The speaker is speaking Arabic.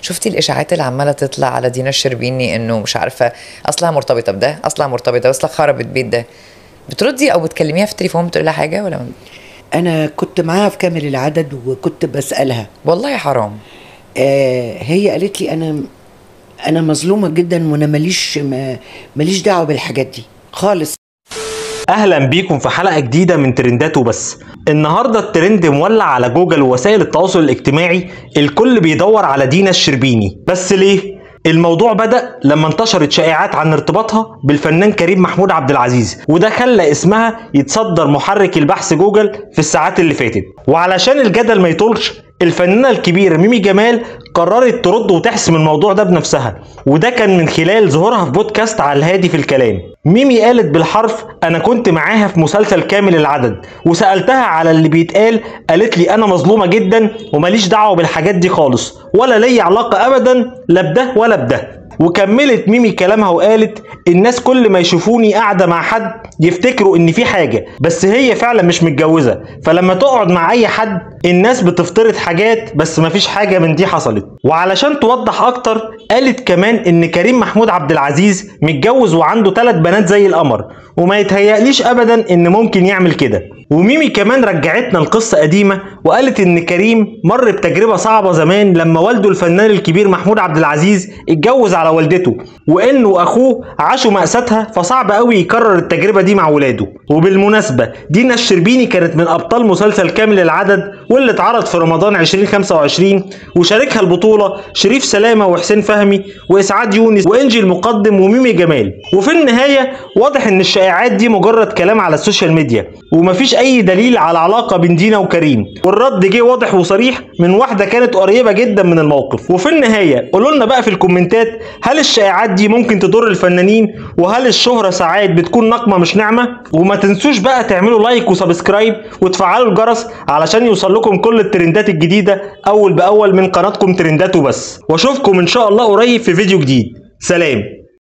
شفتي الاشاعات اللي عماله تطلع على دينا الشربيني انه مش عارفه اصلها مرتبطه بده، اصلها مرتبطه اصلها خربت بيت ده، بتردي او بتكلميها في التليفون بتقول لها حاجه ولا انا كنت معاها في كامل العدد وكنت بسالها. والله حرام. هي قالت لي انا مظلومه جدا وانا ماليش دعوه بالحاجات دي خالص. اهلا بيكم في حلقه جديده من ترندات وبس. النهارده الترند مولع على جوجل ووسائل التواصل الاجتماعي، الكل بيدور على دينا الشربيني. بس ليه؟ الموضوع بدأ لما انتشرت شائعات عن ارتباطها بالفنان كريم محمود عبد العزيز، وده خلى اسمها يتصدر محرك البحث جوجل في الساعات اللي فاتت. وعلشان الجدل ما يطولش، الفنانة الكبيرة ميمي جمال قررت ترد وتحسم الموضوع ده بنفسها، وده كان من خلال ظهورها في بودكاست على الهادي في الكلام. ميمي قالت بالحرف: انا كنت معاها في مسلسل كامل العدد وسألتها على اللي بيتقال، قالت لي انا مظلومة جدا وماليش دعوة بالحاجات دي خالص، ولا لي علاقة ابدا لا بده ولا بده. وكملت ميمي كلامها وقالت: الناس كل ما يشوفوني قاعدة مع حد يفتكروا ان في حاجة، بس هي فعلا مش متجوزة، فلما تقعد مع اي حد الناس بتفترض حاجات بس مفيش حاجة من دي حصلت. وعلشان توضح اكتر، قالت كمان ان كريم محمود عبد العزيز متجوز وعنده 3 بنات زي القمر، وما يتهيأليش ابدا ان ممكن يعمل كده. وميمي كمان رجعتنا لقصة قديمة وقالت ان كريم مر بتجربة صعبة زمان لما والده الفنان الكبير محمود عبد العزيز اتجوز على والدته، وانه واخوه عاشوا مأساتها، فصعب قوي يكرر التجربة دي مع ولاده. وبالمناسبة دينا الشربيني كانت من ابطال مسلسل كامل العدد واللي اتعرض في رمضان 2025، وشاركها البطولة شريف سلامة وحسين فهمي واسعاد يونس وانجي المقدم وميمي جمال. وفي النهاية واضح ان الشائعات دي مجرد كلام على السوشيال ميديا، ومفيش اي دليل على علاقة بين دينا وكريم، والرد جه واضح وصريح من واحدة كانت قريبة جدا من الموقف. وفي النهاية قولوا لنا بقى في الكومنتات، هل الشائعات دي ممكن تضر الفنانين؟ وهل الشهرة ساعات بتكون نقمة مش نعمة؟ وما تنسوش بقى تعملوا لايك وسبسكرايب وتفعلوا الجرس علشان يوصل لكم كل الترندات الجديدة اول باول من قناتكم ترندات وبس. واشوفكم ان شاء الله قريب في فيديو جديد. سلام.